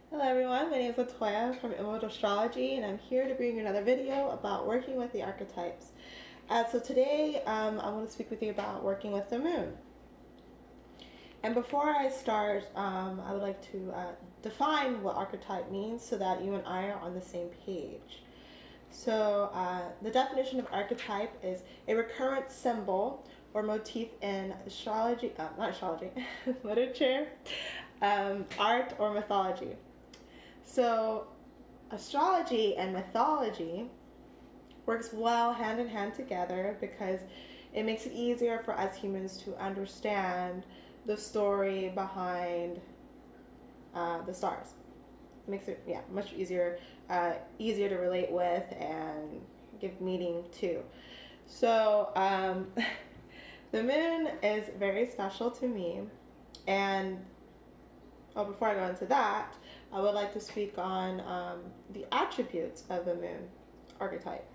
Hello everyone, my name is Latoya from Emerald Astrology, and I'm here to bring you another video about working with the archetypes. So today I want to speak with you about working with the moon. And before I start, I would like to define what archetype means so that you and I are on the same page. So the definition of archetype is a recurrent symbol or motif in astrology, not astrology, literature, art, or mythology. So astrology and mythology works well hand in hand together because it makes it easier for us humans to understand the story behind the stars. It makes it much easier to relate with and give meaning to. So the moon is very special to me, and before I go into that, I would like to speak on the attributes of the moon archetype.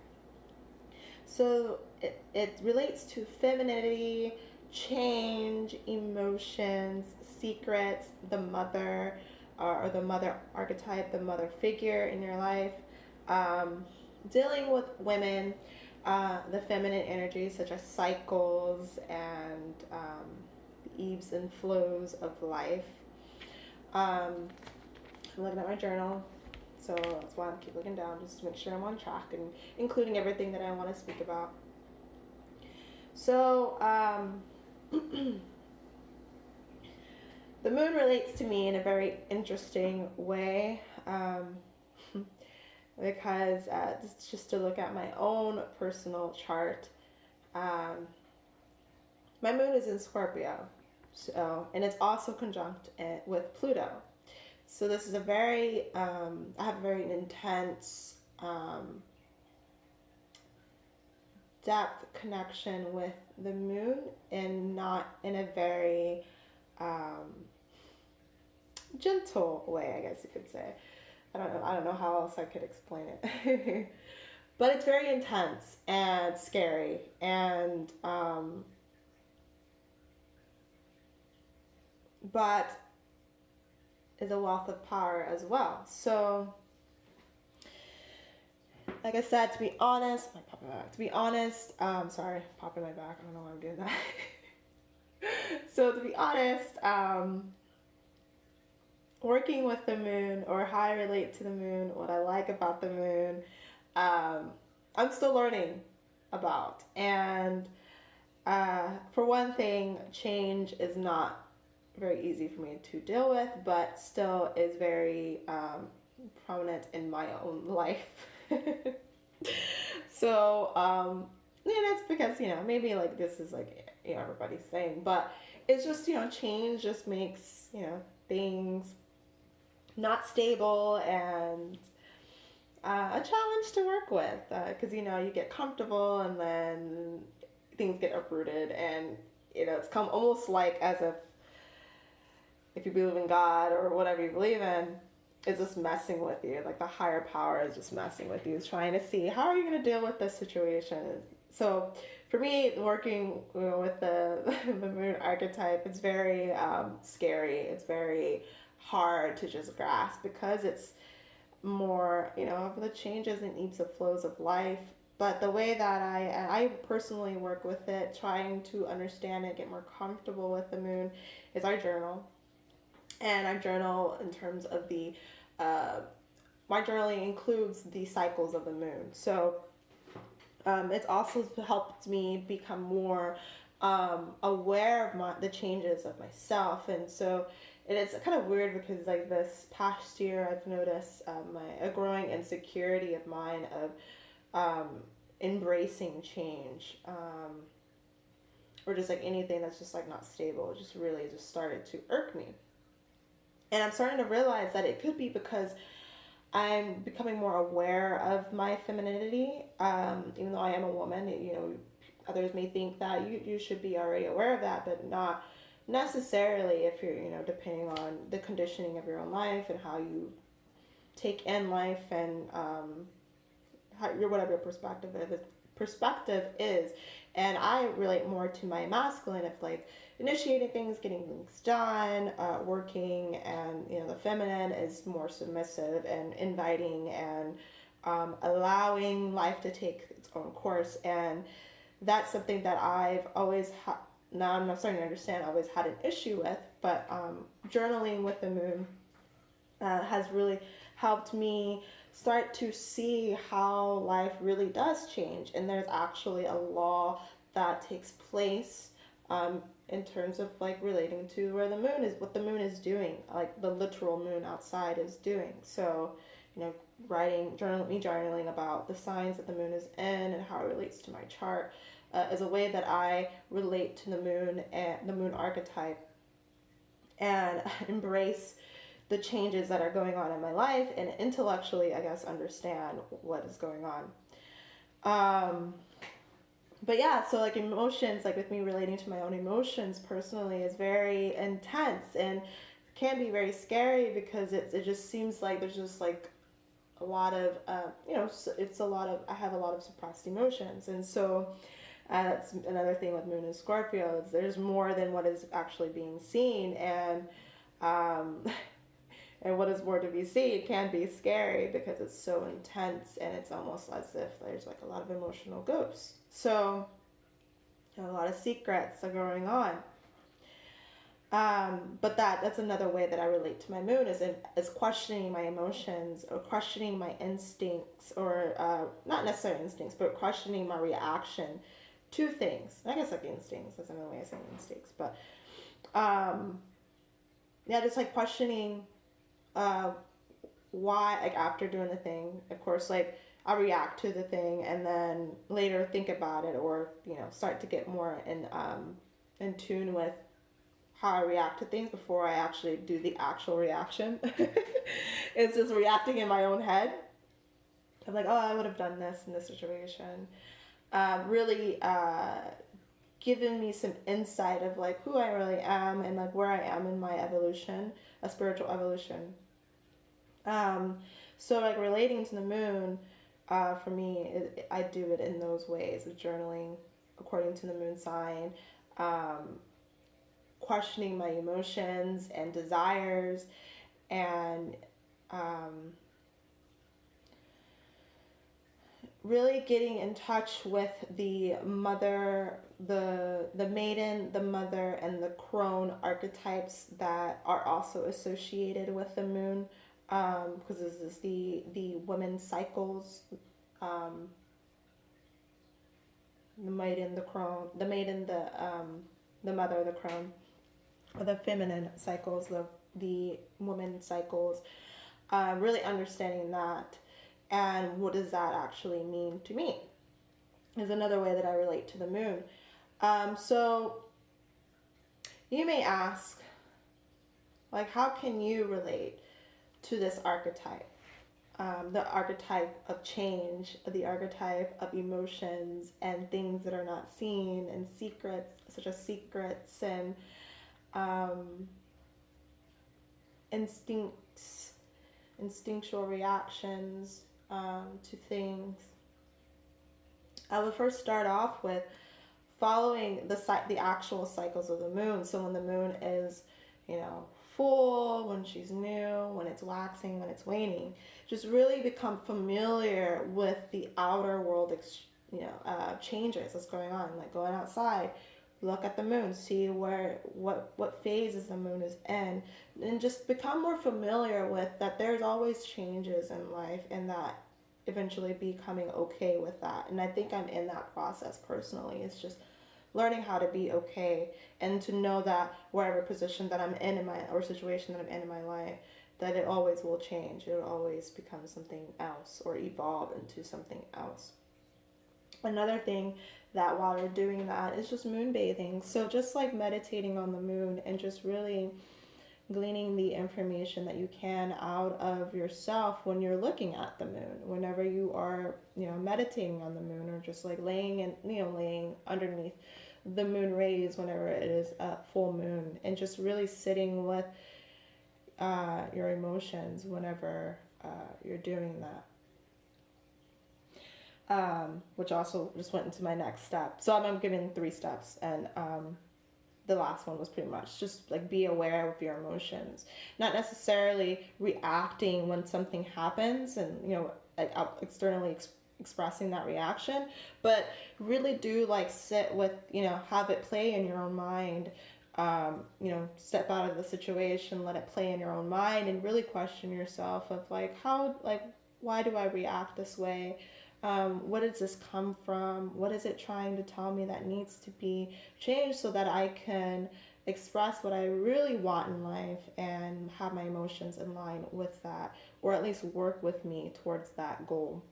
So it relates to femininity, change, emotions, secrets, the mother or the mother archetype, the mother figure in your life, dealing with women, the feminine energies such as cycles and the ebbs and flows of life. I'm looking at my journal, so that's why I keep looking down, just to make sure I'm on track and including everything that I want to speak about. So the moon relates to me in a very interesting way, because just to look at my own personal chart, my moon is in Scorpio. So, and it's also conjunct with Pluto. So this is a very, I have a very intense depth connection with the moon, and not in a very gentle way, I guess you could say. I don't know how else I could explain it. But it's very intense and scary, and but is a wealth of power as well. So, like I said, to be honest, sorry, popping my back. I don't know why I'm doing that. So to be honest, working with the moon, or how I relate to the moon, what I like about the moon, I'm still learning about. And for one thing, change is not very easy for me to deal with, but still is very prominent in my own life. So that's because maybe like this is like everybody's saying, but it's just change just makes things not stable and a challenge to work with, because you get comfortable and then things get uprooted, and it's come almost like as if you believe in God or whatever you believe in, is just messing with you. Like the higher power is just messing with you. It's trying to see how are you going to deal with this situation. So for me, working with the moon archetype, it's very scary. It's very hard to just grasp because it's more, of the changes and ebbs and flows of life. But the way that I personally work with it, trying to understand it, get more comfortable with the moon, is I journal. And I journal in terms of my journaling includes the cycles of the moon. So it's also helped me become more aware of the changes of myself. And so it's kind of weird because like this past year I've noticed a growing insecurity of mine of embracing change, or just like anything that's just like not stable. It just really just started to irk me. And I'm starting to realize that it could be because I'm becoming more aware of my femininity, even though I am a woman. Others may think that you should be already aware of that, but not necessarily if you're, depending on the conditioning of your own life and how you take in life, and whatever your perspective is. And I relate more to my masculine, if like initiating things, getting things done, working, and the feminine is more submissive and inviting and allowing life to take its own course. And that's something that I've always now I'm starting to understand, I always had an issue with, but journaling with the moon has really helped me start to see how life really does change. And there's actually a law that takes place in terms of like relating to where the moon is, what the moon is doing, like the literal moon outside is doing. So, journaling about the signs that the moon is in and how it relates to my chart is a way that I relate to the moon and the moon archetype and embrace the changes that are going on in my life and intellectually, I guess, understand what is going on. But yeah, so like emotions, like with me relating to my own emotions personally is very intense and can be very scary because it just seems like there's just like a lot of, I have a lot of suppressed emotions. And so that's another thing with Moon and Scorpio, is there's more than what is actually being seen. And and what is more to be seen can be scary because it's so intense and it's almost as if there's like a lot of emotional ghosts. So a lot of secrets are going on. But that's another way that I relate to my moon is questioning my emotions or questioning my instincts or not necessarily instincts, but questioning my reaction to things. I guess like instincts, that's another way of saying instincts. But just like questioning why, like after doing the thing, of course, like I react to the thing and then later think about it or, start to get more in tune with how I react to things before I actually do the actual reaction. It's just reacting in my own head. I'm like, oh, I would have done this in this situation. Really given me some insight of like who I really am and like where I am in my evolution, a spiritual evolution. So like relating to the moon, for me, I do it in those ways of journaling according to the moon sign, questioning my emotions and desires, and really getting in touch with the mother, the maiden, the mother, and the crone archetypes that are also associated with the moon, because this is the women's cycles, the maiden, the crone, the maiden, the mother, the crone, or the feminine cycles, the woman cycles, really understanding that. And what does that actually mean to me is another way that I relate to the moon. So you may ask, like, how can you relate to this archetype? The archetype of change, the archetype of emotions and things that are not seen, and secrets, such as secrets and instinctual reactions to things. I would first start off with following the actual cycles of the moon. So when the moon is, full, when she's new, when it's waxing, when it's waning, just really become familiar with the outer world, changes that's going on. Like going outside, look at the moon, see what phases the moon is in, and just become more familiar with that there's always changes in life, and that eventually becoming okay with that. And I think I'm in that process personally. It's just learning how to be okay and to know that whatever position that I'm in or situation that I'm in my life, that it always will change. It will always become something else or evolve into something else. Another thing that while you're doing that is just moon bathing. So just like meditating on the moon and just really gleaning the information that you can out of yourself when you're looking at the moon, whenever you are, meditating on the moon, or just like laying underneath the moon rays whenever it is a full moon, and just really sitting with your emotions whenever you're doing that. Which also just went into my next step. So I'm giving 3 steps, and the last one was pretty much just like be aware of your emotions, not necessarily reacting when something happens and, you know, like externally expressing that reaction, but really do like sit with, you know, have it play in your own mind. You know, step out of the situation, let it play in your own mind, and really question yourself of like, how, like, why do I react this way? What does this come from? What is it trying to tell me that needs to be changed so that I can express what I really want in life and have my emotions in line with that, or at least work with me towards that goal.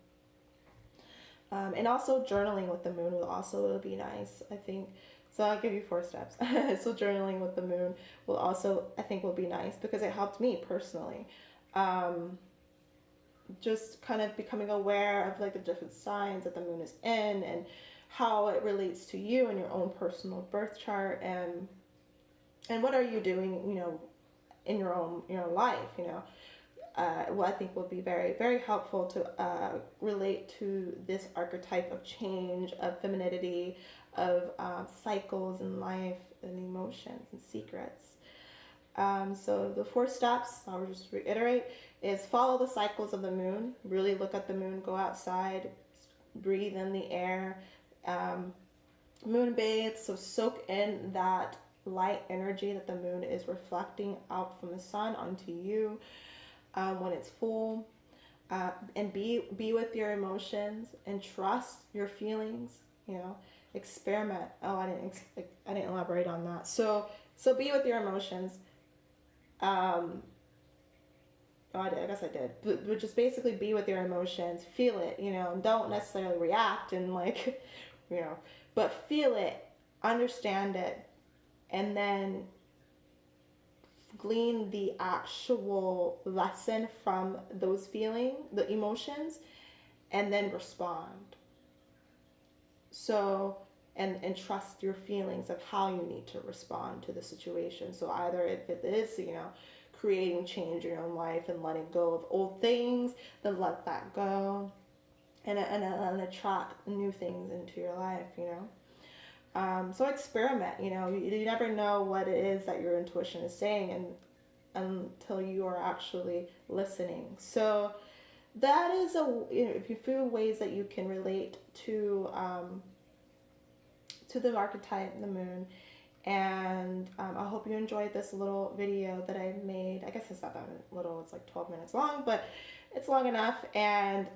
And also journaling with the moon will also be nice, I think. So I'll give you 4 steps. So journaling with the moon will also, I think, will be nice because it helped me personally. Just kind of becoming aware of like the different signs that the moon is in and how it relates to you and your own personal birth chart, and what are you doing, you know, in your own life, you know. What I think will be very, very helpful to relate to this archetype of change, of femininity, of cycles in life and emotions and secrets. So the 4 steps, I'll just reiterate, is follow the cycles of the moon. Really look at the moon, go outside, breathe in the air, moon bathe, so soak in that light energy that the moon is reflecting out from the sun onto you when it's full. And be with your emotions and trust your feelings, you know. Experiment. Oh, I didn't elaborate on that. So be with your emotions. I guess I did. But just basically be with your emotions, feel it, you know, don't necessarily react and like, you know, but feel it, understand it, and then glean the actual lesson from those feelings, the emotions, and then respond. So, and trust your feelings of how you need to respond to the situation. So either if it is, you know, creating change in your own life and letting go of old things, then let that go and attract new things into your life, you know. So experiment, you know, you never know what it is that your intuition is saying and until you are actually listening. So that is if you feel ways that you can relate to the archetype, the moon. And I hope you enjoyed this little video that I made. I guess it's not that little, it's like 12 minutes long, but it's long enough. And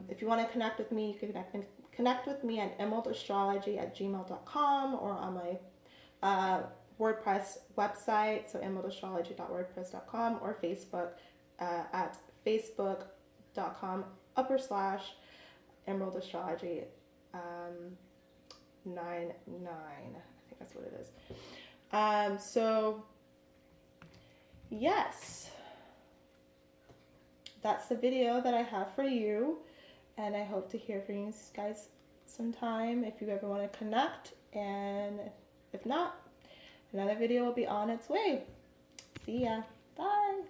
if you want to connect with me, you can connect with me at emeraldastrology@gmail.com or on my WordPress website, so emeraldastrology.wordpress.com, or Facebook at facebook.com/emeraldastrology 99. I think that's what it is. So yes, that's the video that I have for you, and I hope to hear from you guys sometime if you ever want to connect, and if not, another video will be on its way. See ya. Bye.